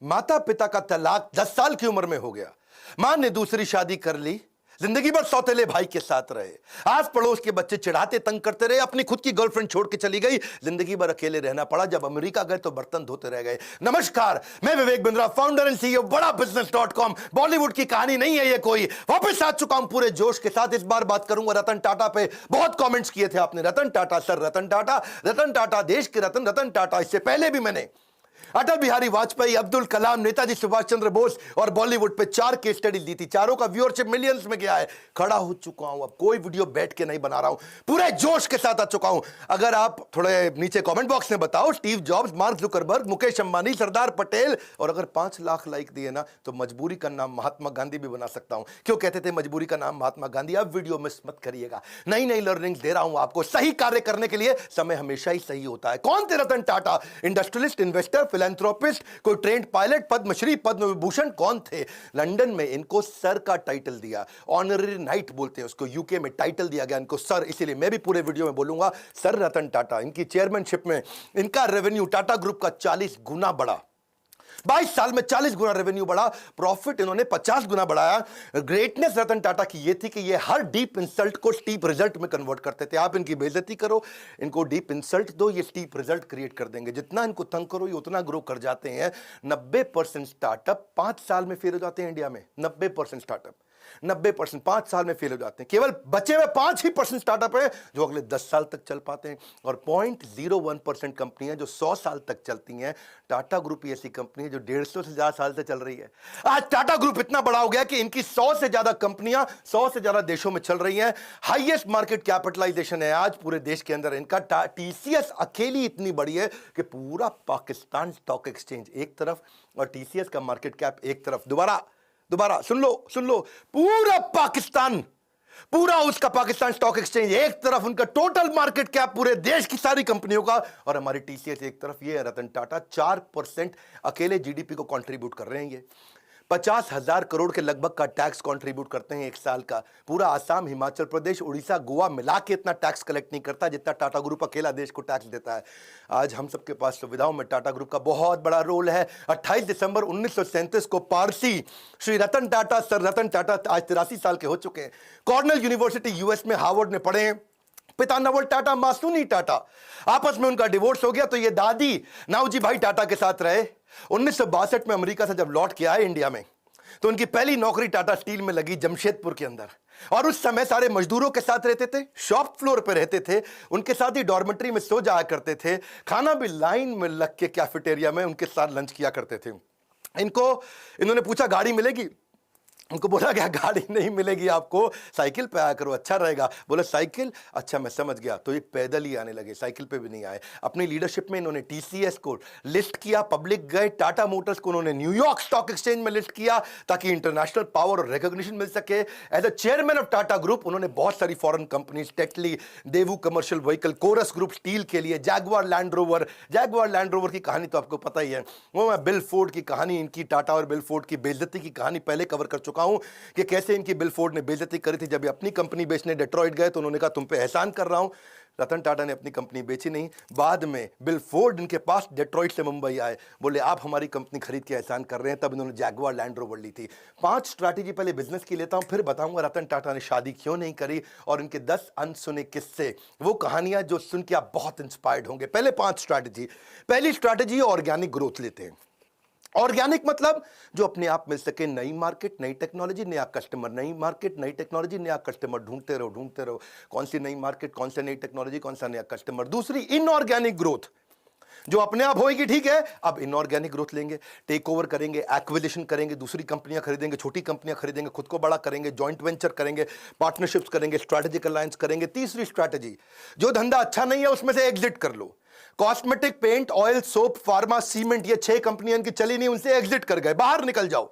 माता पिता का तलाक 10 साल की उम्र में हो गया। मां ने दूसरी शादी कर ली, जिंदगी भर सौतेले भाई के साथ रहे। आस पड़ोस के बच्चे चिढ़ाते तंग करते रहे, अपनी खुद की गर्लफ्रेंड छोड़ के चली गई, जिंदगी भर अकेले रहना पड़ा। जब अमेरिका गए तो बर्तन धोते रह गए। नमस्कार, मैं Vivek Bindra, founder and CEO बड़ा बिजनेस.com। बॉलीवुड की कहानी नहीं है ये कोई, वापस आ चुका हूं पूरे जोश के साथ। इस बार बात करूंगा रतन टाटा पे। बहुत कमेंट्स किए थे आपने, रतन टाटा सर, रतन टाटा, रतन टाटा देश के रतन, रतन टाटा। इससे पहले भी मैंने अटल बिहारी वाजपेयी, अब्दुल कलाम, नेताजी सुभाष चंद्र बोस और बॉलीवुड पे 4 केस स्टडीज दी थी। चारों का व्यूअरशिप मिलियंस में गया है। खड़ा हो चुका हूं, अब कोई वीडियो बैठ के नहीं बना रहा हूं, पूरे जोश के साथ आ चुका हूं। अगर आप थोड़े नीचे कमेंट बॉक्स में बताओ, Steve Jobs, Mark Zuckerberg, Mukesh Ambani, Sardar Patel, और अगर 5 लाख लाइक दिए ना तो मजबूरी का नाम महात्मा गांधी भी बना सकता हूं। क्यों कहते थे मजबूरी का नाम महात्मा गांधी? अब वीडियो मिस मत करिएगा, नई नई लर्निंग्स दे रहा हूं आपको। सही कार्य करने के लिए समय हमेशा ही सही होता है। कौन थे Ratan Tata? Industrialist, investor, philanthropist, कोई ट्रेंड पायलट, पद्मश्री, पद्म विभूषण? कौन थे? लंदन में इनको सर का टाइटल दिया, ऑनररी नाइट बोलते हैं उसको। यूके में टाइटल दिया गया इनको सर, इसीलिए मैं भी पूरे वीडियो में बोलूंगा सर रतन टाटा। इनकी चेयरमैनशिप में इनका रेवेन्यू टाटा ग्रुप का 40 गुना बढ़ा। 22 साल में 40 गुना रेवेन्यू बढ़ा, प्रॉफिट इन्होंने 50 गुना बढ़ाया। ग्रेटनेस रतन टाटा की ये थी कि ये हर डीप इंसल्ट को स्टीप रिजल्ट में कन्वर्ट करते थे। आप इनकी बेइज्जती करो, इनको डीप इंसल्ट दो, ये स्टीप रिजल्ट क्रिएट कर देंगे। जितना इनको तंग करो ये उतना ग्रो कर जाते हैं। 90% स्टार्टअप 5 साल में फेल हो जाते हैं इंडिया में। 90% स्टार्टअप 90% 5 साल में फेल हो जाते हैं। केवल बचे हुए 5% स्टार्टअप है जो अगले 10 साल तक चल पाते हैं, और 0.01% कंपनियां जो 100 साल तक चलती हैं। टाटा ग्रुप ही ऐसी कंपनी है जो 150 से ज्यादा साल से चल रही है। आज टाटा ग्रुप इतना बड़ा हो गया कि इनकी 100 से ज्यादा कंपनियां 100 से ज्यादा देशों में चल रही हैं। हाईएस्ट मार्केट कैपिटलाइजेशन है आज पूरे देश के अंदर इनका। टीसीएस अकेली इतनी बड़ी है कि पूरा पाकिस्तान स्टॉक एक्सचेंज एक तरफ और टीसीएस का मार्केट कैप एक तरफ। दोबारा सुन लो, पूरा पाकिस्तान, पूरा उसका पाकिस्तान स्टॉक एक्सचेंज एक तरफ, उनका टोटल मार्केट कैप पूरे देश की सारी कंपनियों का, और हमारी टीसीएस एक तरफ। ये है रतन टाटा। 4% अकेले जीडीपी को कंट्रीब्यूट कर रहे हैं। ये 50,000 करोड़ के लगभग का टैक्स कंट्रीब्यूट करते हैं एक साल का। पूरा आसाम, हिमाचल प्रदेश, उड़ीसा, गोवा मिला के इतना टैक्स कलेक्ट नहीं करता जितना टाटा ग्रुप अकेला देश को टैक्स देता है। आज हम सबके पास सुविधाओं में टाटा ग्रुप का बहुत बड़ा रोल है। 28 दिसंबर 1937 को पारसी श्री रतन टाटा, सर रतन टाटा आज 83 साल के हो चुके हैं। कॉर्नेल यूनिवर्सिटी यूएस में हार्वर्ड में पढ़े। पिता नवल टाटा, मां सुनी टाटा। आपस में उनका डिवोर्स हो गया तो ये दादी नावजी भाई टाटा के साथ रहे। 1962 में अमेरिका से जब लौट के आए इंडिया में तो उनकी पहली नौकरी टाटा स्टील में लगी जमशेदपुर के अंदर। और उस समय सारे मजदूरों के साथ रहते थे, शॉप फ्लोर पे रहते थे, उनके साथ ही डॉर्मेट्री में सो जाया करते थे। खाना भी लाइन में लग के कैफेटेरिया में उनके साथ लंच किया करते थे। इन्होंने पूछा गाड़ी मिलेगी? उनको बोला गया गाड़ी नहीं मिलेगी आपको, साइकिल पे आया करो अच्छा रहेगा। बोला साइकिल, अच्छा मैं समझ गया। तो ये पैदल ही आने लगे, साइकिल पे भी नहीं आए। अपनी लीडरशिप में इन्होंने टीसीएस को लिस्ट किया, पब्लिक गए। टाटा मोटर्स को उन्होंने न्यूयॉर्क स्टॉक एक्सचेंज में लिस्ट किया ताकि इंटरनेशनल पावर और रिकॉग्निशन मिल सके। As a chairman of Tata group उन्होंने बहुत सारी foreign companies, Tetley, Daewoo commercial vehicle, Corus group steel के लिए, जैगवार लैंड रोवर की कहानी तो आपको पता ही है। वो मैं बिल फोर्ड की कहानी, इनकी टाटा और बिल फोर्ड की बेइज्जती की कहानी पहले कवर कर चुका हूं कि कैसे इनकी बिल फोर्ड ने बेइज्जती करी थी। जब ये अपनी कंपनी बेचने डेट्रॉइट गए तो उन्होंने कहा तुम पे एहसान कर रहा हूं। रतन टाटा ने अपनी कंपनी बेची नहीं। बाद में बिल फोर्ड इनके पास डेट्रॉइट से मुंबई आए, बोले आप हमारी कंपनी खरीद के एहसान कर रहे हैं। तब इन्होंने जैगवार लैंड रोवर ली थी। 5 स्ट्रैटेजी पहले बिजनेस की लेता हूं, फिर बताऊंगा रतन टाटा ने शादी क्यों नहीं करी और इनके 10 अनसुने किस्से, वो कहानियां जो सुन के आप बहुत इंस्पायर्ड होंगे। पहले 5 स्ट्रैटेजी। पहली स्ट्रैटेजी ऑर्गेनिक ग्रोथ लेते हैं। ऑर्गेनिक मतलब जो अपने आप मिल सके, नई मार्केट, नई टेक्नोलॉजी, नया कस्टमर। नई मार्केट, नई टेक्नोलॉजी, नया कस्टमर, ढूंढते रहो। कौन सी नई मार्केट, कौन सी नई टेक्नोलॉजी, कौन सा नया कस्टमर। दूसरी इनऑर्गेनिक ग्रोथ, जो अपने आप होएगी ठीक है, अब इनऑर्गेनिक ग्रोथ लेंगे, टेक ओवर करेंगे, एक्विजिशन करेंगे, दूसरी कंपनियां खरीदेंगे, छोटी कंपनियां खरीदेंगे, खुद को बड़ा करेंगे, जॉइंट वेंचर करेंगे, पार्टनरशिप्स करेंगे, स्ट्रैटेजिक अलायंस करेंगे। तीसरी स्ट्रैटेजी, जो धंधा अच्छा नहीं है उसमें से एग्जिट कर लो। Cosmetic, paint, oil, soap, pharma, cement, ये 6 कंपनियां इनकी चली नहीं, उनसे एग्जिट कर गए, बाहर निकल जाओ,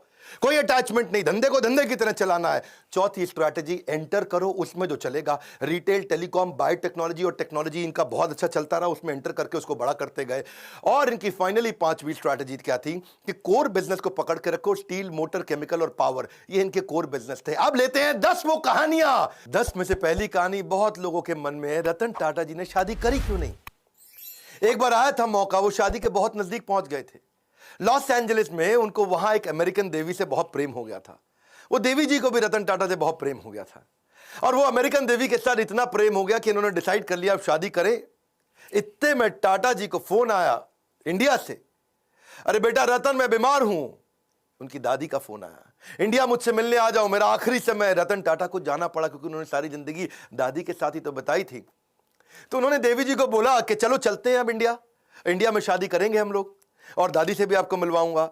कोई अटैचमेंट नहीं, धंधे को धंधे की तरह चलाना है। चौथी स्ट्रैटेजी, एंटर करो उसमें जो चलेगा। रिटेल, टेलीकॉम, बायोटेक्नोलॉजी और टेक्नोलॉजी इनका बहुत अच्छा चलता रहा, उसमें एंटर करके उसको बड़ा करते गए। और इनकी फाइनली 5वीं स्ट्रैटेजी क्या थी कि कोर बिजनेस को पकड़ के रखो। स्टील, मोटर, केमिकल और पावर, ये इनके कोर बिजनेस थे। अब लेते हैं 10 वो कहानियां। 10 में से पहली कहानी बहुत लोगों के मन में है, रतन टाटा जी ने शादी करी क्यों नहीं। एक बार आया था मौका, वो शादी के बहुत नजदीक पहुंच गए थे। लॉस एंजलिस में उनको वहां एक अमेरिकन देवी से बहुत प्रेम हो गया था। वो देवी जी को भी रतन टाटा से बहुत प्रेम हो गया था और वो अमेरिकन देवी के साथ इतना प्रेम हो गया कि इन्होंने डिसाइड कर लिया अब शादी करें। इतने में टाटा जी को फोन आया इंडिया से, अरे बेटा रतन मैं बीमार हूं। उनकी दादी का फोन आया, इंडिया मुझसे मिलने आ जाओ, मेरा आखिरी समय। रतन टाटा को जाना पड़ा क्योंकि उन्होंने सारी जिंदगी दादी के साथ ही तो बताई थी। तो उन्होंने देवी जी को बोला कि चलो चलते हैं अब इंडिया में शादी करेंगे हम लोग और दादी से भी आपको मिलवाऊंगा।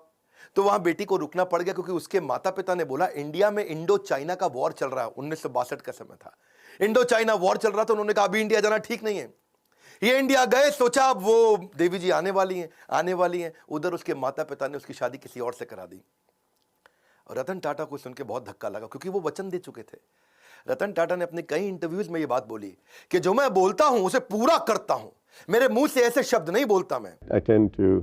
तो वहां बेटी को रुकना पड़ गया क्योंकि उसके माता पिता ने बोला इंडिया में इंडो चाइना का वॉर चल रहा है, 1962 का समय था, इंडो चाइना वॉर चल रहा था। उन्होंने कहा अभी इंडिया जाना ठीक नहीं है। ये इंडिया गए, सोचा अब वो देवी जी आने वाली हैं। उधर उसके माता पिता ने उसकी शादी किसी और से करा दी। और रतन टाटा को सुन के बहुत धक्का लगा क्योंकि वो वचन दे चुके थे। रतन टाटा ने अपने कई इंटरव्यूज में ये बात बोली कि जो मैं बोलता हूं उसे पूरा करता हूं, मेरे मुंह से ऐसे शब्द नहीं बोलता मैं। I tend to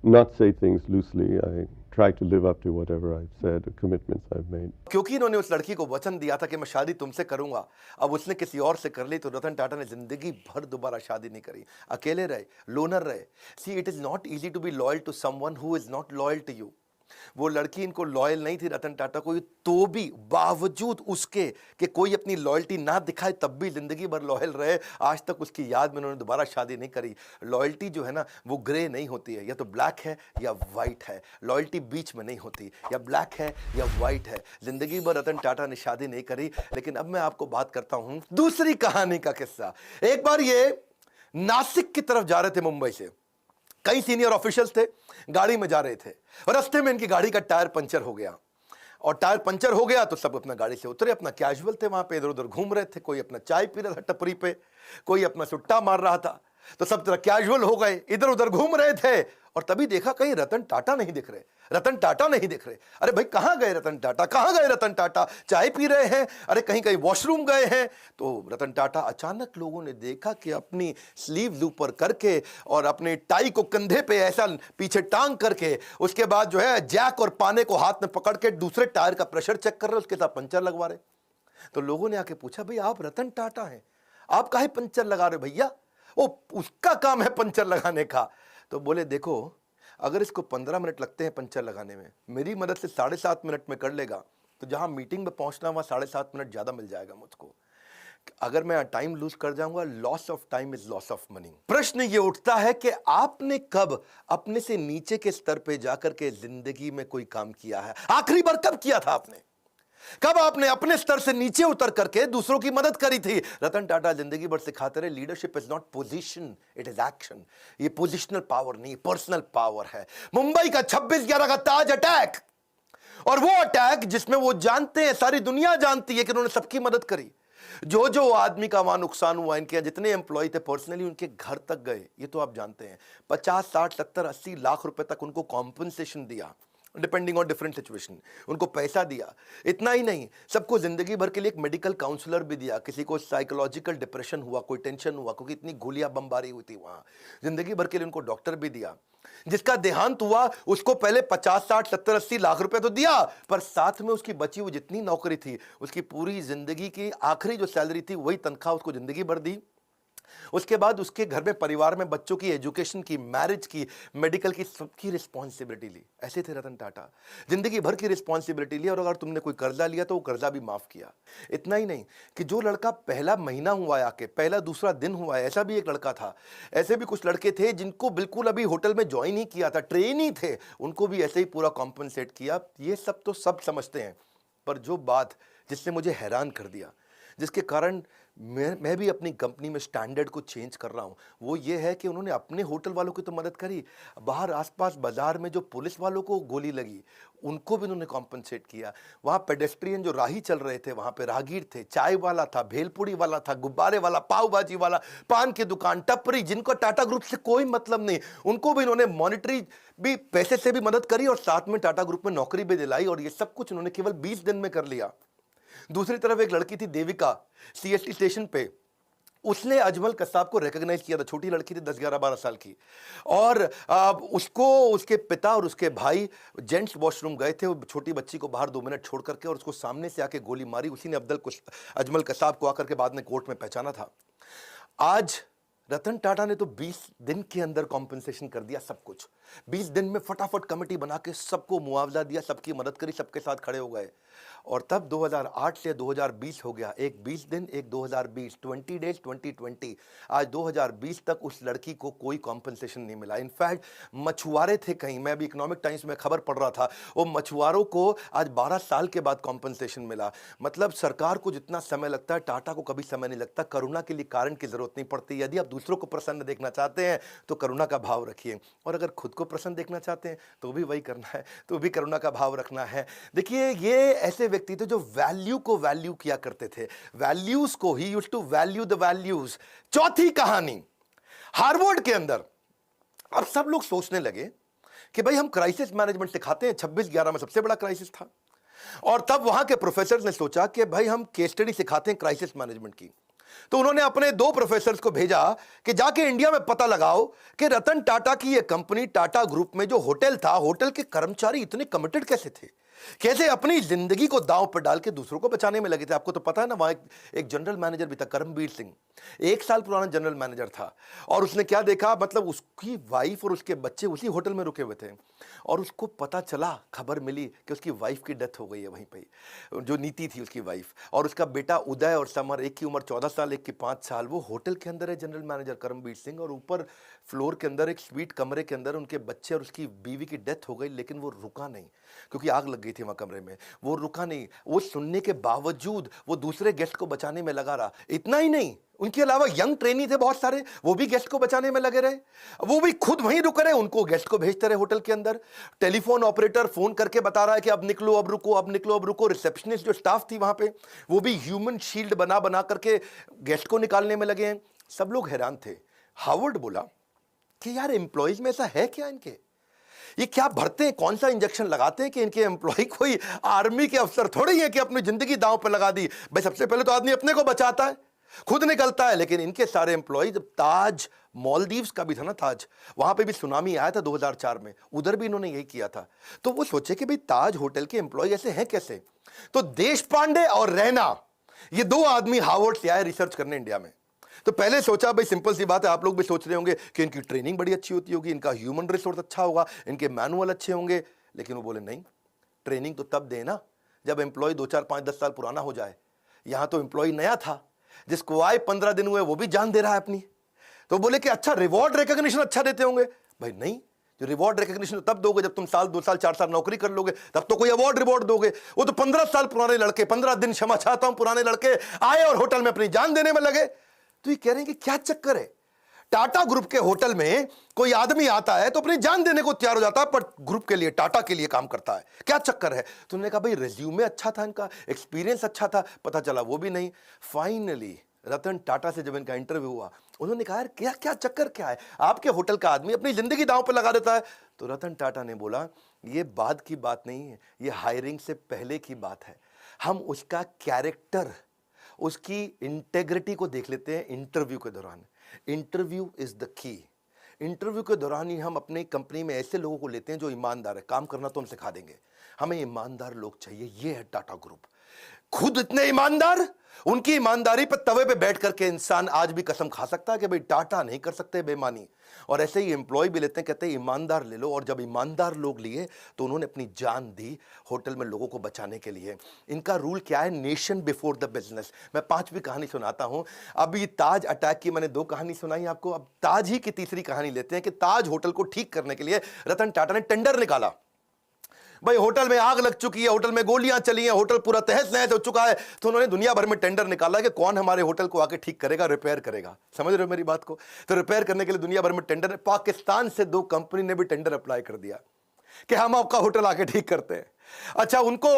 not say things loosely. I try to live up to whatever I've said, the commitments I've made. क्योंकि इन्होंने उस लड़की को वचन दिया था कि मैं शादी तुमसे करूंगा, अब उसने किसी और से कर ली तो रतन टाटा ने जिंदगी भर दोबारा शादी नहीं करी, अकेले रहे, लोनर रहे। See it is not easy to be loyal to someone who is not loyal to you. वो लड़की इनको लॉयल नहीं थी रतन टाटा को, तो भी बावजूद उसके कि कोई अपनी लॉयल्टी ना दिखाए तब भी जिंदगी भर लॉयल रहे। आज तक उसकी याद में उन्होंने दोबारा शादी नहीं करी। लॉयल्टी जो है ना वो ग्रे नहीं होती है, या तो ब्लैक है या वाइट है, लॉयल्टी बीच में नहीं होती, या ब्लैक है या वाइट है। जिंदगी भर रतन टाटा ने शादी नहीं करी। लेकिन अब मैं आपको बात करता हूं दूसरी कहानी का किस्सा। एक बार ये नासिक की तरफ जा रहे थे मुंबई से, कई सीनियर ऑफिशियल्स थे, गाड़ी में जा रहे थे और रास्ते में इनकी गाड़ी का टायर पंचर हो गया। और टायर पंचर हो गया तो सब अपना गाड़ी से उतरे, अपना कैजुअल थे, वहां पे इधर उधर घूम रहे थे। कोई अपना चाय पी रहा था टपरी पे, कोई अपना सुट्टा मार रहा था। तो सब तरह कैजुअल हो गए, इधर उधर घूम रहे थे। और तभी देखा कहीं रतन टाटा नहीं दिख रहे, रतन टाटा नहीं दिख रहे। अरे भाई कहां गए रतन टाटा, कहां गए रतन टाटा? चाय पी रहे हैं, अरे कहीं कहीं वॉशरूम गए हैं। तो रतन टाटा अचानक लोगों ने देखा कि अपनी स्लीव्स ऊपर करके और अपने टाई को कंधे पे ऐसा पीछे टांग करके, उसके बाद जो है जैक और पाने को हाथ में पकड़ के दूसरे टायर का प्रेशर चेक कर रहे, उसके साथ पंचर लगवा रहे। तो लोगों ने आके पूछा भाई आप रतन टाटा हैं, आप काहे पंचर लगा रहे भैया? वो उसका काम है पंचर लगाने का। तो बोले देखो अगर इसको 15 मिनट लगते हैं पंचर लगाने में, मेरी मदद से 7.5 मिनट में कर लेगा, तो जहां मीटिंग में पहुंचना वहां 7.5 मिनट ज्यादा मिल जाएगा मुझको। अगर मैं टाइम लूज कर जाऊंगा, loss of time is loss of money. प्रश्न ये उठता है कि आपने कब अपने से नीचे के स्तर पे जाकर के जिंदगी में कोई काम किया है? आखिरी बार कब किया था आपने? कब आपने अपने स्तर से नीचे उतर करके दूसरों की मदद करी थी? रतन टाटा जिंदगी भर सिखाते रहे leadership is not position, it is action. ये पोजिशनल पावर नहीं, पर्सनल पावर है। मुंबई का 26/11 का ताज अटैक, और वो अटैक जिसमें वो जानते हैं, सारी दुनिया जानती है कि उन्होंने सबकी मदद करी। जो जो आदमी का वहां नुकसान हुआ, इनके जितने एम्प्लॉय थे पर्सनली उनके घर तक गए, ये तो आप जानते हैं। 50, 60, 70, 80 लाख रुपए तक उनको कॉम्पनसेशन दिया, डिपेंडिंग ऑन डिफरेंट सिचुएशन, उनको पैसा दिया। इतना ही नहीं, सबको जिंदगी भर के लिए एक मेडिकल काउंसलर भी दिया। किसी को साइकोलॉजिकल डिप्रेशन हुआ, कोई टेंशन हुआ, क्योंकि इतनी गोलियां बमबारी हुई थी वहां, जिंदगी भर के लिए उनको डॉक्टर भी दिया। जिसका देहांत हुआ उसको पहले 50, 60, 70, 80 लाख रुपए तो दिया, पर साथ में उसकी बची हुई जितनी नौकरी थी, उसकी पूरी जिंदगी की आखिरी जो सैलरी थी वही तनख्वाह उसको जिंदगी भर दी। उसके बाद उसके घर में, परिवार में बच्चों की एजुकेशन की, मैरिज की, मेडिकल की, सबकी रिस्पॉन्सिबिलिटी ली। ऐसे थे रतन टाटा, जिंदगी भर की रिस्पॉन्सिबिलिटी ली। और अगर तुमने कोई कर्जा लिया तो वो कर्जा भी माफ किया। इतना ही नहीं कि जो लड़का पहला महीना हुआ है आके, पहला दूसरा दिन हुआ है, ऐसा भी एक लड़का था। ऐसे भी कुछ लड़के थे जिनको बिल्कुल अभी होटल में ज्वाइन ही किया था, ट्रेन ही थे, उनको भी ऐसे ही पूरा कॉम्पनसेट किया। ये सब तो सब समझते हैं, पर जो बात जिसने मुझे हैरान कर दिया, जिसके कारण मैं भी अपनी कंपनी में स्टैंडर्ड को चेंज कर रहा हूं, वो ये है कि उन्होंने अपने होटल वालों की तो मदद करी, बाहर आसपास बाजार में जो पुलिस वालों को गोली लगी उनको भी उन्होंने कॉम्पनसेट किया। वहां पेडेस्ट्रियन जो राही चल रहे थे, वहां पे राहगीर थे, चाय वाला था, भेलपुड़ी वाला था, गुब्बारे वाला, पाव भाजी वाला, पान की दुकान, टपरी, जिनको टाटा ग्रुप से कोई मतलब नहीं, उनको भी इन्होंने मॉनिटरी भी, पैसे से भी मदद करी और साथ में टाटा ग्रुप में नौकरी भी दिलाई। और ये सब कुछ उन्होंने केवल 20 दिन में कर लिया। दूसरी तरफ एक लड़की थी देविका, सीएसटी स्टेशन पे, उसने अजमल कसाब को रिकॉग्नाइज किया था। छोटी लड़की थी, 10, 11, 12 साल की, और उसको उसके पिता और उसके भाई जेंट्स वॉशरूम गए थे, छोटी बच्ची को बाहर 2 मिनट छोड़ करके, और उसको सामने से आके गोली मारी। उसी ने अजमल कसाब को आकर के बाद में कोर्ट में पहचाना था। आज रतन टाटा ने तो 20 दिन के अंदर कॉम्पनसेशन कर दिया सब कुछ। 20 दिन में फटाफट कमेटी बना के सबको मुआवजा दिया, सबकी मदद करी, सबके साथ खड़े हो गए। और तब 2008 से 2020 हो गया, एक 20 दिन एक 2020, 20 डेज 2020। आज 2020 तक उस लड़की को कोई कॉम्पनसेशन नहीं मिला। इनफैक्ट मछुआरे थे कहीं, मैं अभी इकोनॉमिक टाइम्स में खबर पढ़ रहा था, वो मछुआरों को आज 12 साल के बाद कॉम्पनसेशन मिला। मतलब सरकार को जितना समय लगता है, टाटा को कभी समय नहीं लगता। करुणा के लिए कारण की जरूरत नहीं पड़ती। यदि आप दूसरों को प्रसन्न देखना चाहते हैं तो करुणा का भाव रखिए, और अगर खुद को प्रसन्न देखना चाहते हैं तो भी वही करना है, तो भी करुणा का भाव रखना है। देखिए, ये ऐसे व्यक्ति थे जो वैल्यू को वैल्यू किया करते थे, वैल्यूज को ही used to value the values. चौथी कहानी, हार्वर्ड के अंदर अब सब लोग सोचने लगे कि भाई हम क्राइसिस मैनेजमेंट सिखाते हैं, 26/11 में सबसे बड़ा क्राइसिस था, और तब वहां के प्रोफेसर ने सोचा कि भाई हम केस स्टडी सिखाते हैं क्राइसिस मैनेजमेंट की। तो उन्होंने अपने 2 प्रोफेसर्स को भेजा कि जाके इंडिया में पता लगाओ कि रतन टाटा की ये कंपनी टाटा ग्रुप में जो होटल था, होटल के कर्मचारी इतने कमिटेड कैसे थे, कैसे अपनी जिंदगी को दांव पर डाल के दूसरों को बचाने में लगे थे। आपको तो पता है ना, वहां एक जनरल मैनेजर भी था, करमबीर सिंह, 1 साल पुराना जनरल मैनेजर था। और उसने क्या देखा, मतलब उसकी वाइफ और उसके बच्चे उसी होटल में रुके हुए थे, और उसको पता चला, खबर मिली कि उसकी वाइफ की डेथ हो गई है वहीं पे, जो नीति थी उसकी वाइफ, और उसका बेटा उदय और समर, एक की उम्र 14 साल, एक की 5 साल, वो होटल के अंदर है जनरल मैनेजर करमबीर सिंह, और ऊपर फ्लोर के अंदर एक स्वीट कमरे के अंदर उनके बच्चे और उसकी बीवी की डेथ हो गई। लेकिन वो रुका नहीं, क्योंकि आग लग गई थी वहां कमरे में। वो रुका नहीं, वो सुनने के बावजूद वो दूसरे गेस्ट को बचाने में लगा रहा। इतना ही नहीं, उनके अलावा यंग ट्रेनी थे बहुत सारे, वो भी गेस्ट को बचाने में लगे रहे, वो भी खुद वहीं रुक रहे, उनको गेस्ट को भेजते रहे होटल के अंदर। टेलीफोन ऑपरेटर फोन करके बता रहा है कि अब निकलो, अब रुको, अब निकलो, अब रुको। रिसेप्शनिस्ट जो स्टाफ थी वहां पे, वो भी ह्यूमन शील्ड बना बना करके गेस्ट को निकालने में लगे हैं। सब लोग हैरान थे। हार्वर्ड बोला कि यार एम्प्लॉइज में ऐसा है क्या, इनके ये क्या भरते हैं, कौन सा इंजेक्शन लगाते हैं कि इनके एम्प्लॉय कोई आर्मी के अफसर थोड़े ही है कि अपनी जिंदगी दांव पर लगा दी। भाई सबसे पहले तो आदमी अपने को बचाता है, खुद निकलता है। लेकिन इनके सारे एम्प्लॉय, जब ताज मालदीव्स का भी था ना ताज, वहां पे भी सुनामी आया था 2004 में, उधर भी इन्होंने यही किया था। तो वो सोचे कि भाई ताज होटल के एम्प्लॉय ऐसे हैं कैसे। तो देश पांडे और रैना, ये 2 आदमी हार्वर्ड से आए रिसर्च करने इंडिया में। तो पहले सोचा भाई सिंपल सी बात है, आप लोग भी सोच रहे होंगे कि इनकी ट्रेनिंग बड़ी अच्छी होती होगी, इनका ह्यूमन रिसोर्स अच्छा होगा, इनके मैनुअल अच्छे होंगे। लेकिन वो बोले नहीं, ट्रेनिंग तो तब देना जब एम्प्लॉय 2, 4, 5, 10 साल पुराना हो जाए। यहां तो एम्प्लॉय नया था, जिसको आए 15 दिन हुए वो भी जान दे रहा है अपनी। तो बोले कि अच्छा रिवॉर्ड रिकॉग्निशन अच्छा देते होंगे। भाई नहीं, जो रिवॉर्ड रिकॉग्निशन तब दोगे जब तुम साल 2 साल 4 साल नौकरी कर लोगे, तब तो कोई अवार्ड रिवॉर्ड दोगे। वो तो 15 साल पुराने लड़के, 15 दिन क्षमा चाहता हूं, पुराने लड़के आए और होटल में अपनी जान देने में लगे। तो ये कह रहे हैं कि क्या चक्कर है, टाटा ग्रुप के होटल में कोई आदमी आता है तो अपनी जान देने को तैयार हो जाता है, पर ग्रुप के लिए, टाटा के लिए काम करता है, क्या चक्कर है। तो उन्होंने कहा भाई रिज्यूमे अच्छा था, इनका एक्सपीरियंस अच्छा था, पता चला वो भी नहीं। फाइनली रतन टाटा से जब इनका इंटरव्यू हुआ, उन्होंने कहा यार क्या क्या चक्कर क्या है, आपके होटल का आदमी अपनी जिंदगी दांव पर लगा देता है। तो रतन टाटा ने बोला ये बाद की बात नहीं है, ये हायरिंग से पहले की बात है। हम उसका कैरेक्टर, उसकी इंटेग्रिटी को देख लेते हैं इंटरव्यू के दौरान। Interview is the key. Interview के दौरान ही हम अपनी कंपनी में ऐसे लोगों को लेते हैं जो ईमानदार है, काम करना तो हम सिखा देंगे, हमें ईमानदार लोग चाहिए। ये है टाटा ग्रुप, खुद इतने ईमानदार, उनकी ईमानदारी पर तवे पे बैठ करके इंसान आज भी कसम खा सकता है कि भाई टाटा नहीं कर सकते बेईमानी। और ऐसे ही एम्प्लॉय भी लेते हैं, कहते हैं ईमानदार ले लो। और जब ईमानदार लोग लिए तो उन्होंने अपनी जान दी होटल में लोगों को बचाने के लिए। इनका रूल क्या है, नेशन बिफोर द बिजनेस। मैं 5वीं कहानी सुनाता हूं। अभी ताज अटैक की मैंने 2 कहानी सुनाई आपको, अब ताज ही की तीसरी कहानी लेते हैं कि ताज होटल को ठीक करने के लिए रतन टाटा ने टेंडर निकाला। भाई होटल में आग लग चुकी है, होटल में गोलियां चली हैं, होटल पूरा तहस नहस हो चुका है। तो उन्होंने दुनिया भर में टेंडर निकाला कि कौन हमारे होटल को आके ठीक करेगा, रिपेयर करेगा। समझ रहे हो मेरी बात को। तो रिपेयर करने के लिए दुनिया भर में टेंडर, पाकिस्तान से 2 कंपनी ने भी टेंडर अप्लाई कर दिया कि हम आपका होटल आके ठीक करते हैं। अच्छा, उनको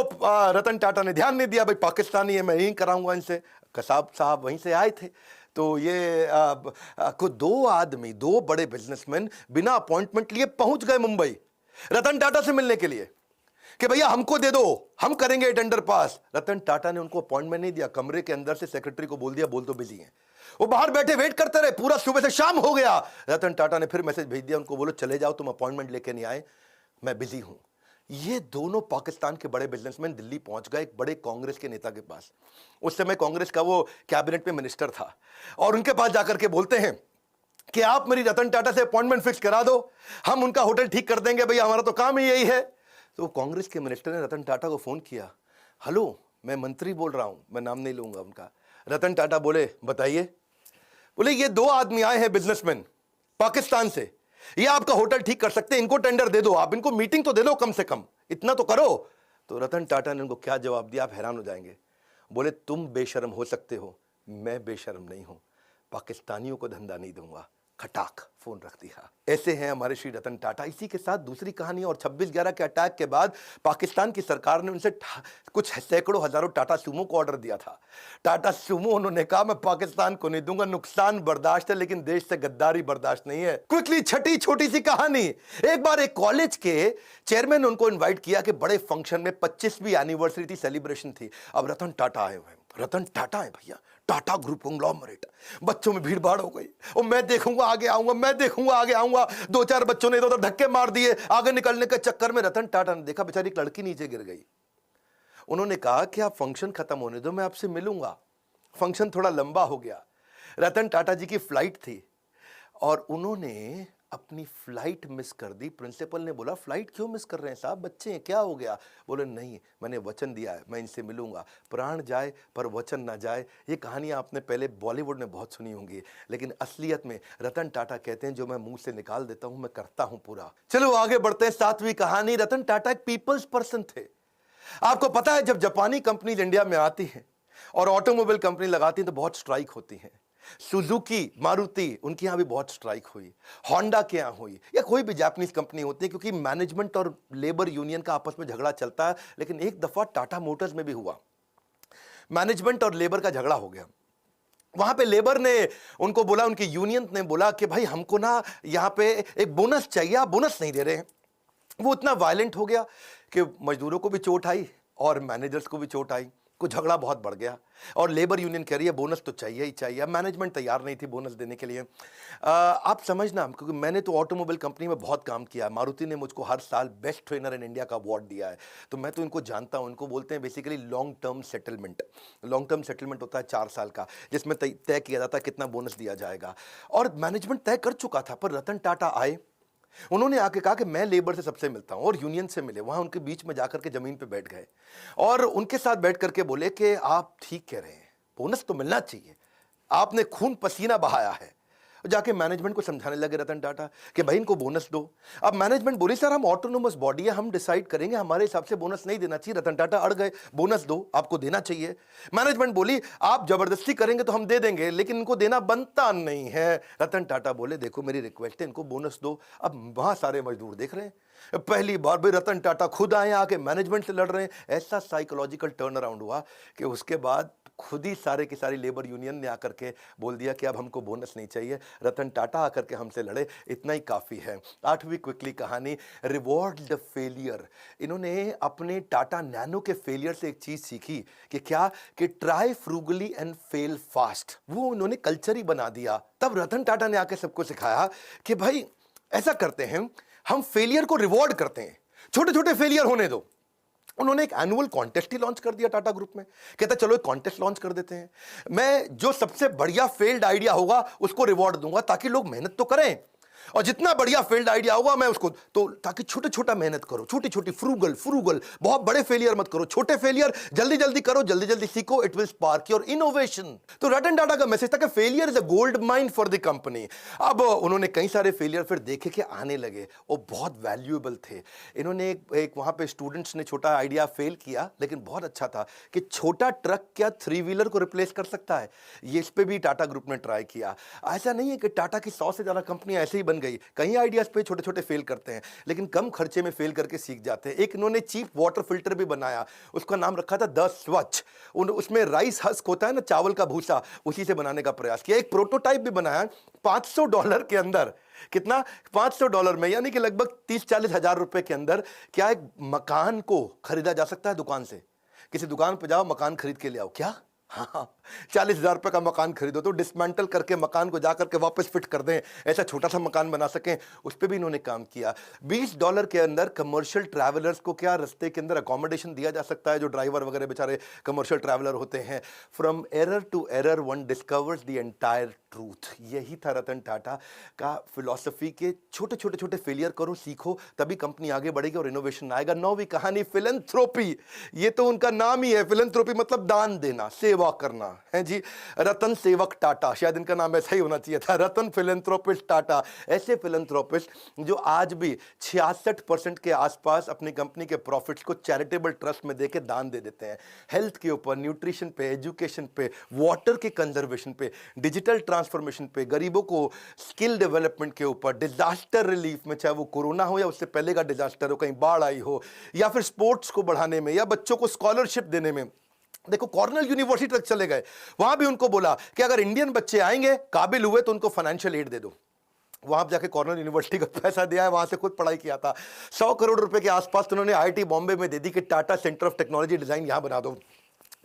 रतन टाटा ने ध्यान नहीं दिया, भाई पाकिस्तानी है, मैं यही कराऊंगा इनसे। कसाब साहब वहीं से आए थे। तो ये को 2 आदमी, 2 बड़े बिजनेसमैन बिना अपॉइंटमेंट लिए पहुंच गए मुंबई रतन टाटा से मिलने के लिए कि भैया हमको दे दो, हम करेंगे टेंडर पास। रतन टाटा ने उनको अपॉइंटमेंट नहीं दिया, कमरे के अंदर से सेक्रेटरी को बोल दिया, बोल तो बिजी हैं। वो बाहर बैठे वेट करते रहे, पूरा सुबह से शाम हो गया। रतन टाटा ने फिर मैसेज भेज दिया उनको, बोलो चले जाओ, तुम अपॉइंटमेंट लेके नहीं आए, मैं बिजी हूं। ये दोनों पाकिस्तान के बड़े बिजनेसमैन दिल्ली पहुंच गए एक बड़े कांग्रेस के नेता के पास। उस समय कांग्रेस का वो कैबिनेट में मिनिस्टर था, और उनके पास जाकर के बोलते हैं कि आप मेरी रतन टाटा से अपॉइंटमेंट फिक्स करा दो, हम उनका होटल ठीक कर देंगे, भैया हमारा तो काम ही यही है। तो कांग्रेस के मिनिस्टर ने रतन टाटा को फोन किया, हेलो मैं मंत्री बोल रहा हूं, मैं नाम नहीं लूंगा उनका। रतन टाटा बोले बताइए। बोले ये दो आदमी आए हैं बिजनेसमैन पाकिस्तान से, ये आपका होटल ठीक कर सकते हैं, इनको टेंडर दे दो, आप इनको मीटिंग तो दे दो, कम से कम इतना तो करो। तो रतन टाटा ने उनको क्या जवाब दिया, आप हैरान हो जाएंगे। बोले तुम बेशर्म हो सकते हो, मैं बेशर्म नहीं हूं, पाकिस्तानियों को धंधा नहीं दूंगा। खटाक फोन रख दिया। ऐसे हैं हमारे श्री रतन टाटा। इसी के साथ दूसरी कहानी, और 26/11 के अटैक के बाद पाकिस्तान की सरकार ने उनसे कुछ सैकड़ों हजारों टाटा सूमो को ऑर्डर दिया था। टाटा सूमो उन्होंने कहा मैं पाकिस्तान को नहीं दूंगा, नुकसान बर्दाश्त है लेकिन देश से गद्दारी बर्दाश्त नहीं है। क्विकली छठी छोटी सी कहानी, एक बार एक कॉलेज के चेयरमैन ने उनको इन्वाइट किया कि बड़े फंक्शन में 25वीं एनिवर्सरी थी, सेलिब्रेशन थी। अब रतन टाटा आए हुए हैं, रतन टाटा है भैया, टाटा ग्रुप कंग्लोमरेट। बच्चों में भीड़ भाड़ हो गई, और मैं देखूंगा आगे आऊंगा, मैं देखूंगा आगे आऊंगा। 2-4 बच्चों ने इधर उधर धक्के मार दिए, आगे निकलने के चक्कर में रतन टाटा ने देखा बेचारी एक लड़की नीचे गिर गई। उन्होंने कहा कि आप फंक्शन खत्म होने दो, मैं आपसे मिलूंगा। फंक्शन थोड़ा लंबा हो गया, रतन टाटा जी की फ्लाइट थी और उन्होंने अपनी फ्लाइट मिस कर दी। प्रिंसिपल ने बोला फ्लाइट क्यों मिस कर रहे हैं साहब, बच्चे हैं, क्या हो गया? बोले नहीं, मैंने वचन दिया है, मैं इनसे मिलूंगा, प्राण जाए पर वचन ना जाए। ये कहानी आपने पहले बॉलीवुड में बहुत सुनी होंगी, लेकिन असलियत में रतन टाटा कहते हैं जो मैं मुंह से निकाल देता हूं मैं करता हूं पूरा। चलो आगे बढ़ते हैं, 7वीं कहानी। रतन टाटा एक पीपल्स पर्सन थे। आपको पता है जब जापानी कंपनीज इंडिया में आती हैं और ऑटोमोबाइल कंपनी लगाती हैं तो बहुत स्ट्राइक होती हैं। सुजुकी, मारुति, उनके यहां भी बहुत स्ट्राइक हुई, होंडा के यहां हुई, या कोई भी जापानीज कंपनी होती है, क्योंकि मैनेजमेंट और लेबर यूनियन का आपस में झगड़ा चलता है। लेकिन एक दफा टाटा मोटर्स में भी हुआ, मैनेजमेंट और लेबर का झगड़ा हो गया। वहां पे लेबर ने उनको बोला, उनकी यूनियन ने बोला कि भाई हमको ना यहां पे एक बोनस चाहिए, आप बोनस नहीं दे रहे हैं। वो इतना वायलेंट हो गया कि मजदूरों को भी चोट आई और मैनेजर्स को भी चोट आई, कुछ झगड़ा बहुत बढ़ गया। और लेबर यूनियन कह रही है बोनस तो चाहिए ही चाहिए, मैनेजमेंट तैयार नहीं थी बोनस देने के लिए। आप समझना, क्योंकि मैंने तो ऑटोमोबाइल कंपनी में बहुत काम किया, मारुति ने मुझको हर साल बेस्ट ट्रेनर इन इंडिया का अवार्ड दिया है, तो मैं तो इनको जानता हूं। इनको बोलते हैं basically long term settlement. Long term settlement होता है 4 साल का, जिसमें तय किया जाता है कितना बोनस दिया जाएगा, और मैनेजमेंट तय कर चुका था। पर रतन टाटा आए, उन्होंने आके कहा कि मैं लेबर से सबसे मिलता हूं, और यूनियन से मिले। वहां उनके बीच में जाकर के जमीन पे बैठ गए और उनके साथ बैठ करके बोले कि आप ठीक कह रहे हैं, बोनस तो मिलना चाहिए, आपने खून पसीना बहाया है। जाके मैनेजमेंट को समझाने लगे रतन टाटा कि भाई इनको बोनस दो। अब मैनेजमेंट बोली सर हम ऑटोनोमस बॉडी है, हम डिसाइड करेंगे, हमारे हिसाब से बोनस नहीं देना चाहिए। रतन टाटा अड़ गए, बोनस दो, आपको देना चाहिए। मैनेजमेंट बोली आप जबरदस्ती करेंगे तो हम दे देंगे, लेकिन इनको देना बनता नहीं है। रतन टाटा बोले देखो मेरी रिक्वेस्ट है, इनको बोनस दो। अब वहां सारे मजदूर देख रहे हैं, पहली बार भी रतन टाटा खुद आए, आके मैनेजमेंट से लड़ रहे हैं। ऐसा साइकोलॉजिकल टर्न अराउंड हुआ कि उसके बाद खुद ही सारे की सारी लेबर यूनियन ने आकर के बोल दिया कि अब हमको बोनस नहीं चाहिए, रतन टाटा आकर के हमसे लड़े, इतना ही काफ़ी है। 8वीं क्विकली कहानी, रिवॉर्ड द फेलियर। इन्होंने अपने टाटा नैनो के फेलियर से एक चीज़ सीखी कि क्या, कि try frugally and fail fast. वो उन्होंने कल्चर ही बना दिया। तब रतन टाटा ने आकर सबको सिखाया कि भाई ऐसा करते हैं, हम फेलियर को रिवॉर्ड करते हैं, छोटे छोटे फेलियर होने दो। उन्होंने एक एनुअल कॉन्टेस्ट ही लॉन्च कर दिया टाटा ग्रुप में, कहता चलो एक कॉन्टेस्ट लॉन्च कर देते हैं, मैं जो सबसे बढ़िया फेल्ड आइडिया होगा उसको रिवॉर्ड दूंगा, ताकि लोग मेहनत तो करें, और जितना बढ़िया फेल्ड आइडिया होगा मैं उसको, तो ताकि छोटे छोटा मेहनत करो, छोटी छोटी फ्रूगल, बहुत बड़े फेलियर मत करो, छोटे फेलियर जल्दी जल्दी करो, जल्दी जल्दी सीखो, it will spark your innovation. तो रतन टाटा का मैसेज था कि failure is a gold mine for the company. अब उन्होंने कई सारे फेलियर फिर देखे कि आने लगे, वो बहुत वैल्यूएबल थे। इन्होंने एक वहां पे स्टूडेंट्स ने छोटा आइडिया फेल किया, लेकिन बहुत अच्छा था कि छोटा ट्रक क्या 3 व्हीलर को रिप्लेस कर सकता है, ये इस पे भी टाटा ग्रुप ने ट्राई किया। ऐसा नहीं है कि टाटा की 100 से ज्यादा कंपनियां ऐसे ही बन गई, कई आइडियाज पे छोटे छोटे फेल करते हैं, लेकिन कम खर्चे में फेल करके सीख जाते हैं। एक इन्होंने चीप वाटर फिल्टर भी बनाया, उसका नाम रखा था द स्वच्छ। उसमें राइस हस्क होता है ना, चावल का भूसा, उसी से बनाने का प्रयास किया। एक प्रोटोटाइप भी बनाया $500 के अंदर। कितना? $500 में, यानी कि लगभग 30-40 हजार रुपए के अंदर क्या एक मकान को खरीदा जा सकता है दुकान से। किसी दुकान पे जाओ, मकान खरीद के ले आओ, क्या हाँ, 40,000 रुपए का मकान खरीदो तो डिसमेंटल करके मकान को जाकर के वापस फिट कर दें, ऐसा छोटा सा मकान बना सकें, उस पे भी इन्होंने काम किया। $20 के अंदर कमर्शियल ट्रैवलर्स को क्या रास्ते के अंदर अकोमोडेशन दिया जा सकता है, जो ड्राइवर वगैरह बेचारे कमर्शियल ट्रैवलर होते हैं। From error to error one discovers the entire truth. यही था रतन टाटा का फिलॉसफी के छोटे छोटे छोटे फेलियर करो, सीखो, तभी कंपनी आगे बढ़ेगी और इनोवेशन आएगा। 9वीं कहानी फिलैंथ्रोपी, ये तो उनका नाम ही है, फिलैंथ्रोपी मतलब दान देना, सेवा करना है जी। रतन सेवक टाटा, शायद इनका नाम ऐसा ही होना चाहिए था, रतन फिलैंथ्रोपिस्ट टाटा। ऐसे फिलैंथ्रोपिस्ट जो आज भी 66% के आसपास अपनी कंपनी के प्रॉफिट्स को चैरिटेबल ट्रस्ट में देके दान दे देते हैं। हेल्थ के ऊपर, न्यूट्रिशन पे, एजुकेशन पे, वाटर के कंजर्वेशन पे, डिजिटल ट्रांसफॉर्मेशन पे, गरीबों को स्किल डेवलपमेंट के ऊपर, डिजास्टर रिलीफ में, चाहे वो कोरोना हो या उससे पहले का डिजास्टर हो, कहीं बाढ़ आई हो, या फिर स्पोर्ट्स को बढ़ाने में, या बच्चों को स्कॉलरशिप देने में। देखो कॉर्नेल यूनिवर्सिटी तक चले गए, वहां भी उनको बोला कि अगर इंडियन बच्चे आएंगे, काबिल हुए, तो उनको फाइनेंशियल एड दे दो। वहां जाके कॉर्नेल यूनिवर्सिटी का पैसा दिया है, वहां से खुद पढ़ाई किया था। 100 करोड़ रुपए के आसपास तो उन्होंने आईआईटी बॉम्बे में दे दी कि Tata centre of technology design यहां बना दो।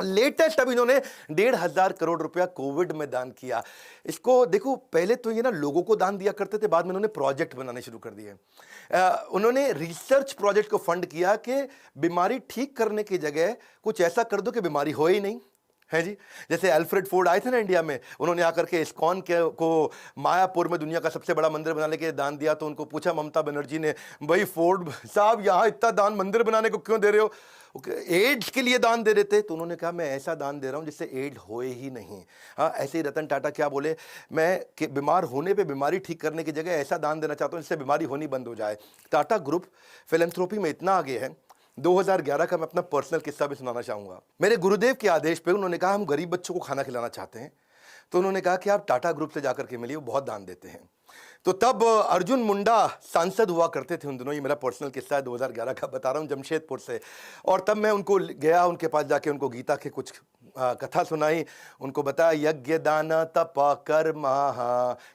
लेटेस्ट अब इन्होंने 1,500 करोड़ रुपया कोविड में दान किया। इसको देखो, पहले तो ये ना लोगों को दान दिया करते थे, बाद में उन्होंने प्रोजेक्ट बनाने शुरू कर दिए। उन्होंने रिसर्च प्रोजेक्ट को फंड किया कि बीमारी ठीक करने की जगह कुछ ऐसा कर दो कि बीमारी हो ही नहीं, है जी। जैसे अल्फ्रेड फोर्ड आए थे ना इंडिया में, उन्होंने आकर के इस्कॉन के को मायापुर में दुनिया का सबसे बड़ा मंदिर बनाने के दान दिया। तो उनको पूछा ममता बनर्जी ने, भाई फोर्ड साहब यहाँ इतना दान मंदिर बनाने को क्यों दे रहे हो? एड्स के लिए दान दे रहे थे। तो उन्होंने कहा मैं ऐसा दान दे रहा हूं जिससे एड्स होए ही नहीं। हाँ, ऐसे ही रतन टाटा क्या बोले, मैं बीमार होने पे बीमारी ठीक करने की जगह ऐसा दान देना चाहता हूं जिससे बीमारी होनी बंद हो जाए। टाटा ग्रुप फिलैंथ्रोपी में इतना आगे है। 2011 का मैं अपना पर्सनल किस्सा भी सुनाना चाहूंगा। मेरे गुरुदेव के आदेश पे उन्होंने कहा हम गरीब बच्चों को खाना खिलाना चाहते हैं, तो उन्होंने कहा कि आप टाटा ग्रुप से जाकर के मिलिए, वो बहुत दान देते हैं। तो तब अर्जुन मुंडा सांसद हुआ करते थे उन दिनों, ये मेरा पर्सनल किस्सा है 2011 का बता रहा हूँ, जमशेदपुर से। और तब मैं उनको गया, उनके पास जाके उनको गीता के कुछ कथा सुनाई, उनको बताया यज्ञ दान तप कर्म,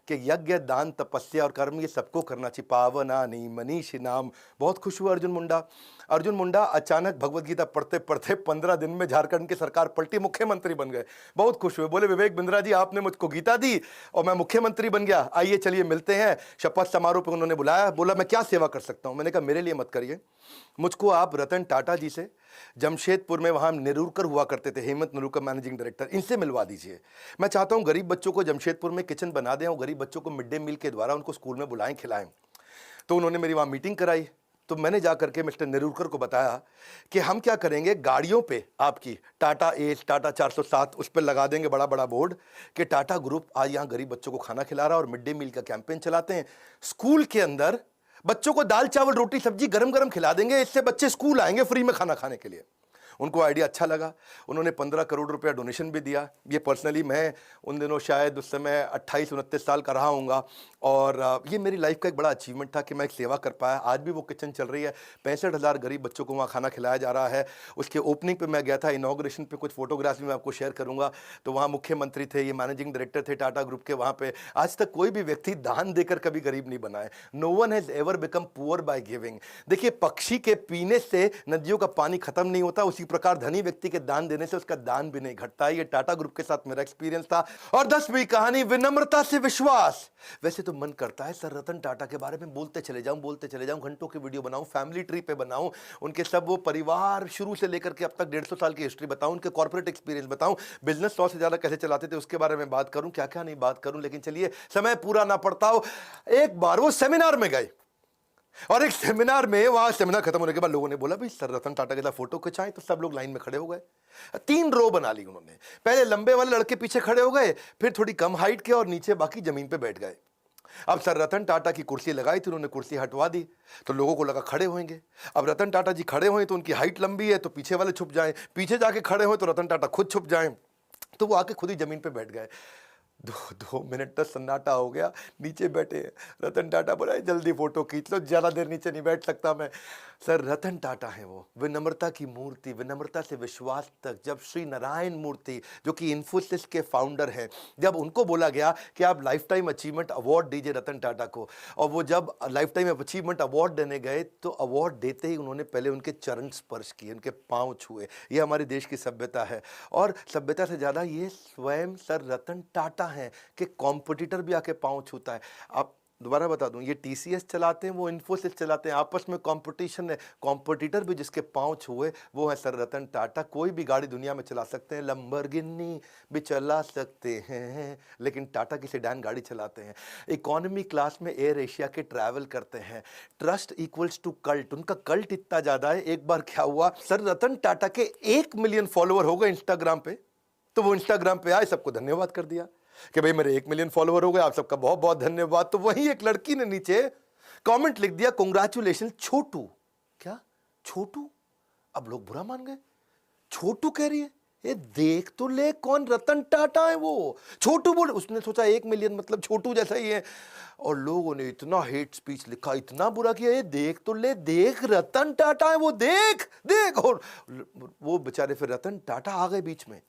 कि यज्ञ दान तपस्या और कर्म ये सबको करना चाहिए, पावनानि मनीषी नाम। बहुत खुश हुआ अर्जुन मुंडा। अर्जुन मुंडा अचानक भगवत गीता पढ़ते पढ़ते 15 दिन में झारखंड की सरकार पलटी, मुख्यमंत्री बन गए। बहुत खुश हुए, बोले विवेक बिंद्रा जी आपने मुझको गीता दी और मैं मुख्यमंत्री बन गया, आइए चलिए मिलते हैं। शपथ समारोह पर उन्होंने बुलाया, बोला मैं क्या सेवा कर सकता हूं? मैंने कहा मेरे लिए मत करिए, मुझको आप रतन टाटा जी से, जमशेदपुर में वहां नेरुरकर हुआ करते थे, हेमंत नेरुरकर मैनेजिंग डायरेक्टर, इनसे मिलवा दीजिए। मैं चाहता हूं गरीब बच्चों को जमशेदपुर में किचन बना दें और गरीब बच्चों को मिड डे मील के द्वारा उनको स्कूल में बुलाएं, खिलाएं। तो उन्होंने मेरी वहां मीटिंग कराई। तो मैंने जाकर के मिस्टर नेरुरकर को बताया कि हम क्या करेंगे, गाड़ियों पे आपकी टाटा एस, टाटा 407, उस पर लगा देंगे बड़ा बड़ा बोर्ड कि टाटा ग्रुप आज यहाँ गरीब बच्चों को खाना खिला रहा है और मिड डे मील का कैंपेन चलाते हैं। स्कूल के अंदर बच्चों को दाल चावल रोटी सब्जी गरम गरम खिला देंगे, इससे बच्चे स्कूल आएंगे फ्री में खाना खाने के लिए। उनको आइडिया अच्छा लगा, उन्होंने 15 करोड़ रुपया डोनेशन भी दिया। ये पर्सनली मैं उन दिनों शायद उस समय 28-29 साल का रहा हूँगा, और ये मेरी लाइफ का एक बड़ा अचीवमेंट था कि मैं एक सेवा कर पाया। आज भी वो किचन चल रही है, 65,000 गरीब बच्चों को वहाँ खाना खिलाया जा रहा है। उसके ओपनिंग पे मैं गया था, इनॉग्रेशन पे कुछ फोटोग्राफ्स भी मैं आपको शेयर करूँगा। तो वहाँ मुख्यमंत्री थे, ये मैनेजिंग डायरेक्टर थे टाटा ग्रुप के। वहाँ पे आज तक कोई भी व्यक्ति दान देकर कभी गरीब नहीं बना है। No one has ever become poor by giving. देखिए, पक्षी के पीने से नदियों का पानी खत्म नहीं होता, उसी प्रकार धनी व्यक्ति के दान देने से उसका दान भी नहीं घटता। ये टाटा ग्रुप के साथ मेरा एक्सपीरियंस था। और 10वीं कहानी विनम्रता से विश्वास। वैसे तो मन करता है सर रतन टाटा के बारे में बोलते चले जाऊं, घंटों की वीडियो बनाऊं, फैमिली ट्री पे बनाऊं, उनके सब वो परिवार शुरू से लेकर के अब तक 150 साल की हिस्ट्री बताऊं, उनके कॉर्पोरेट एक्सपीरियंस बताऊं, बिजनेस 100 से ज्यादा कैसे चलाते थे उसके बारे में बात करूं, क्या क्या नहीं बात करूं। लेकिन चलिए, समय पूरा ना पड़ता हो। एक बार वो सेमिनार में गए और एक सेमिनार में, वहां सेमिनार खत्म होने के बाद लोगों ने बोला भाई सर रतन टाटा के साथ फोटो खिंचाएं, तो सब लोग लाइन में खड़े हो गए। 3 रो बना ली उन्होंने। पहले लंबे वाले लड़के पीछे खड़े हो गए, फिर थोड़ी कम हाइट के, और नीचे बाकी जमीन पे बैठ गए। अब सर रतन टाटा की कुर्सी लगाई थी, उन्होंने कुर्सी हटवा दी, तो लोगों को लगा खड़े होंगे। अब रतन टाटा जी खड़े हुए तो उनकी हाइट लंबी है, तो पीछे वाले छुप जाएं, पीछे जाके खड़े हुए तो रतन टाटा खुद छुप जाएं, तो वो आके खुद ही जमीन पे बैठ गए। दो मिनट तक सन्नाटा हो गया। नीचे बैठे हैं, रतन टाटा बोला जल्दी फोटो खींच लो, ज़्यादा देर नीचे नहीं बैठ सकता मैं। सर रतन टाटा है वो, विनम्रता की मूर्ति, विनम्रता से विश्वास तक। जब श्री नारायण मूर्ति जो कि इन्फोसिस के फाउंडर हैं, जब उनको बोला गया कि आप लाइफ टाइम अचीवमेंट अवार्ड दीजिए रतन टाटा को, और वो जब लाइफ टाइम अचीवमेंट अवार्ड देने गए तो अवार्ड देते ही उन्होंने पहले उनके चरण स्पर्श किए, उनके पाँव छुए। ये हमारे देश की सभ्यता है, और सभ्यता से ज़्यादा ये स्वयं सर रतन टाटा हैं कि कॉम्पिटिटर भी आके पाँव छूता है। आप दोबारा बता दूं, ये टीसीएस चलाते हैं, वो इन्फोसिस चलाते हैं, आपस में कंपटीशन है। कॉम्पिटिटर भी जिसके पाँव छुए वो है सर रतन टाटा। कोई भी गाड़ी दुनिया में चला सकते हैं, लंबरगिनी भी चला सकते हैं, लेकिन टाटा की सेडान गाड़ी चलाते हैं। इकोनॉमी क्लास में एयर एशिया के ट्रैवल करते हैं। ट्रस्ट इक्वल्स टू कल्ट, उनका कल्ट इतना ज़्यादा है। एक बार क्या हुआ, सर रतन टाटा के 1 मिलियन फॉलोअर हो गए इंस्टाग्राम पे, तो वो इंस्टाग्राम पे आए, सबको धन्यवाद कर दिया कि भाई मेरे 1 मिलियन फॉलोवर हो गए, आप सबका बहुत बहुत धन्यवाद। तो वहीं एक लड़की ने नीचे कमेंट लिख दिया, कांग्रेचुलेशन छोटू। क्या छोटू? अब लोग बुरा मान गए, छोटू कह रही है, ये देख तो ले कौन रतन टाटा है वो, छोटू बोल। उसने सोचा 1 मिलियन मतलब छोटू जैसा ही है, और लोगों ने इतना हेट स्पीच लिखा, इतना बुरा किया, ये देख तो ले, देख रतन टाटा है वो, देख देख। और वो बेचारे फिर रतन टाटा आ गए बीच में,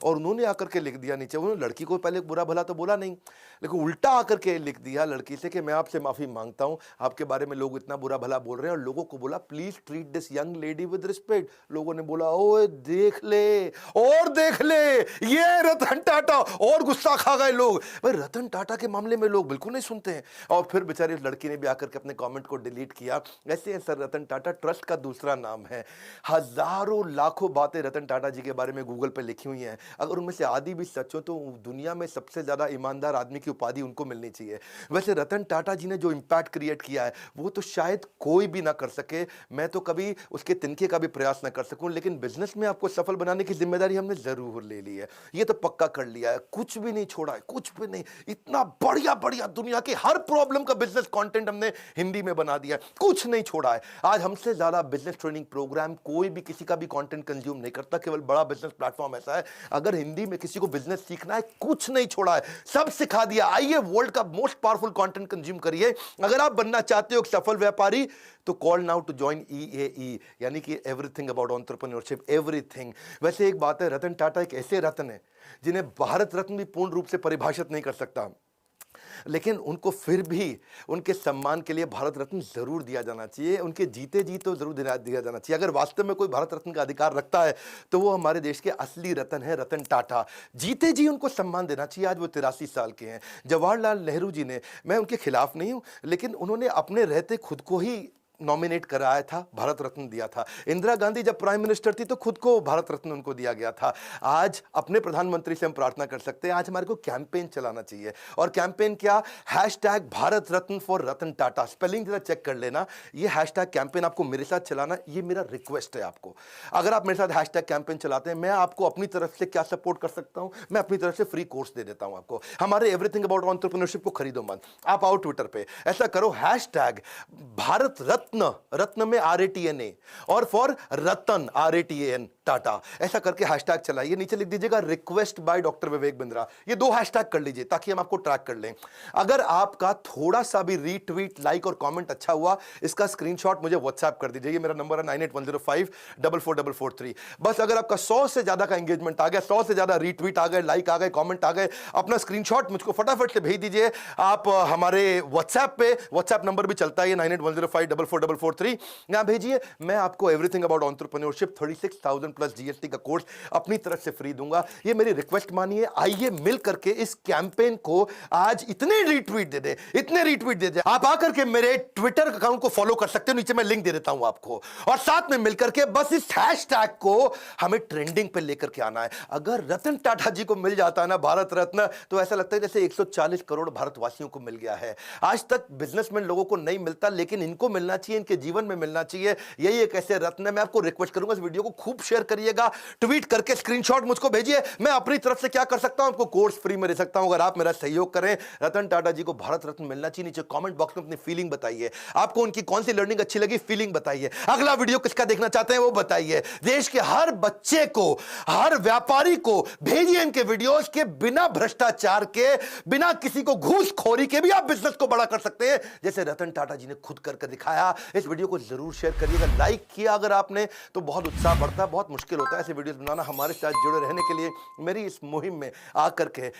और उन्होंने आकर के लिख दिया नीचे, उन्होंने लड़की को पहले बुरा भला तो बोला नहीं, लेकिन उल्टा आकर के लिख दिया लड़की से कि मैं आपसे माफ़ी मांगता हूं, आपके बारे में लोग इतना बुरा भला बोल रहे हैं। और लोगों को बोला please treat this young lady with respect. लोगों ने बोला ओए देख ले, और देख ले, ये रतन टाटा, और गुस्सा खा गए लोग। भाई रतन टाटा के मामले में लोग बिल्कुल नहीं सुनते हैं। और फिर बेचारी लड़की ने भी आकर के अपने कॉमेंट को डिलीट किया। ऐसे सर रतन टाटा ट्रस्ट का दूसरा नाम है। हजारों लाखों बातें रतन टाटा जी के बारे में गूगल पर लिखी हुई हैं, अगर उनमें से आधी भी सच हो तो दुनिया में सबसे ज्यादा ईमानदार आदमी की उपाधि उनको मिलनी चाहिए। वैसे रतन टाटा जी ने जो इंपैक्ट क्रिएट किया है वो तो शायद कोई भी ना कर सके, मैं तो कभी उसके तिनके का भी प्रयास ना कर सकूं, लेकिन बिजनेस में आपको सफल बनाने की जिम्मेदारी हमने जरूर ले ली है। ये तो पक्का कर लिया है, कुछ भी नहीं छोड़ा है, कुछ भी नहीं। इतना बढ़िया बढ़िया दुनिया के हर प्रॉब्लम का बिजनेस कंटेंट हमने हिंदी में बना दिया है, कुछ नहीं छोड़ा है। आज हमसे ज्यादा बिजनेस ट्रेनिंग प्रोग्राम कोई भी किसी का भी कंटेंट कंज्यूम नहीं करता। केवल बड़ा बिजनेस प्लेटफॉर्म ऐसा है, अगर हिंदी में किसी को बिजनेस सीखना है, कुछ नहीं छोड़ा है, सब सिखा दिया। आइए वर्ल्ड का मोस्ट पावरफुल कंटेंट कंज्यूम करिए। अगर आप बनना चाहते हो एक सफल व्यापारी, तो call now to join EAE, यानी कि एवरीथिंग अबाउट एंटरप्रेन्योरशिप, एवरीथिंग। वैसे एक बात है, रतन टाटा एक ऐसे रत्न है जिन्हें भारत रत्न भी पूर्ण रूप से परिभाषित नहीं कर सकता, लेकिन उनको फिर भी उनके सम्मान के लिए भारत रत्न जरूर दिया जाना चाहिए। उनके जीते जी तो जरूर दिया जाना चाहिए। अगर वास्तव में कोई भारत रत्न का अधिकार रखता है तो वो हमारे देश के असली रत्न है, रतन टाटा। जीते जी उनको सम्मान देना चाहिए। आज वो 83 साल के हैं। जवाहरलाल नेहरू जी ने, मैं उनके खिलाफ नहीं हूं, लेकिन उन्होंने अपने रहते खुद को ही नॉमिनेट कराया था, भारत रत्न दिया था। इंदिरा गांधी जब प्राइम मिनिस्टर थी तो खुद को भारत रत्न उनको दिया गया था। आज अपने प्रधानमंत्री से हम प्रार्थना कर सकते हैं, आज हमारे को कैंपेन चलाना चाहिए। और कैंपेन क्या? Hashtag Bharat Ratna for Ratan Tata. Spelling जरा चेक कर लेना। ये हैशटैग कैंपेन आपको मेरे साथ चलाना, ये मेरा रिक्वेस्ट है आपको। अगर आप मेरे साथ हैशटैग कैंपेन चलाते हैं, मैं आपको अपनी तरफ से क्या सपोर्ट कर सकता हूं? मैं अपनी तरफ से फ्री कोर्स दे देता हूं आपको। हमारे एवरीथिंग अबाउट एंटरप्रेन्योरशिप को खरीदो मत, आप आओ ट्विटर पे, ऐसा करो हैशटैग भारत रत्न, रत्न में RATNA, और फॉर रतन RATAN टाटा, ऐसा करके हैशटैग चलाइए। नीचे लिख दीजिएगा request by doctor Vivek Bindra. ये 2 हैशटैग कर लीजिए ताकि हम आपको ट्रैक कर लें। अगर आपका थोड़ा सा भी रीट्वीट, लाइक और कमेंट अच्छा हुआ, इसका स्क्रीनशॉट मुझे व्हाट्सएप कर दीजिए। ये मेरा नंबर है 9810544443। बस अगर आपका 100 से ज्यादा का एंगेजमेंट आ गया, 100 से ज्यादा रीट्वीट आ गए, लाइक आ गए, कमेंट आ गए, अपना स्क्रीनशॉट मुझको फटाफट से भेज दीजिए। आप हमारे व्हाट्सएप पे, व्हाट्सएप नंबर भी चलता है 9810544443, यहां भेजिए। मैं आपको everything about entrepreneurship 36,000 plus GST का कोर्स अपनी तरफ से फ्री दूंगा। ये मेरी रिक्वेस्ट मानिए। आइए मिल करके इस कैंपेन को आज इतने रीट्वीट दे दे, इतने रीट्वीट दे दे। आप आकर के मेरे ट्विटर अकाउंट को फॉलो कर सकते हो, नीचे मैं लिंक दे देता हूं आपको। और साथ में मिलकर के बस इस हैशटैग को हमें ट्रेंडिंग पे लेकर के आना है। अगर रतन टाटा जी को मिल जाता है ना भारत रत्न, तो ऐसा लगता है जैसे 140 करोड़ भारतवासियों को मिल गया है। आज तक बिजनेसमैन लोगों को नहीं मिलता, लेकिन इनको मिलना चाहिए, इनके जीवन में मिलना चाहिए। यही एक ऐसे रत्न है। मैं आपको रिक्वेस्ट करूंगा इस वीडियो को खूब शेयर करिएगा, ट्वीट करके स्क्रीनशॉट मुझको भेजिए। मैं अपनी तरफ से क्या कर सकता हूं, आपको कोर्स फ्री में दे सकता हूं। अगर आप मेरा सहयोग करें, रतन टाटा जी को भारत रत्न मिलना चाहिए। नीचे कमेंट बॉक्स में अपनी फीलिंग बताइए, आपको उनकी कौन सी लर्निंग अच्छी लगी, फीलिंग बताइए। अगला वीडियो किसका देखना चाहते हैं वो बताइए। देश के हर बच्चे को, हर व्यापारी को भेजिए इनके वीडियोस के। बिना भ्रष्टाचार के, बिना किसी को घूसखोरी के भी आप बिजनेस को बड़ा कर सकते हैं, जैसे रतन टाटा जी ने खुद करके दिखाया। इस वीडियो को जरूर शेयर करिएगा। लाइक किया अगर आपने तो बहुत उत्साह बढ़ता है। बहुत मुश्किल होता है ऐसे वीडियोस बनाना। हमारे साथ जुड़े रहने के लिए, मेरी इस मुहिम में आकर के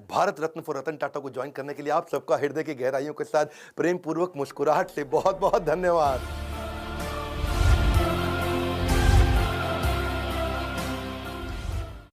#भारत रत्न फॉर रतन टाटा को ज्वाइन करने के लिए आप सबका हृदय की गहराइयों के साथ प्रेम पूर्वक मुस्कुराहट से बहुत बहुत धन्यवाद।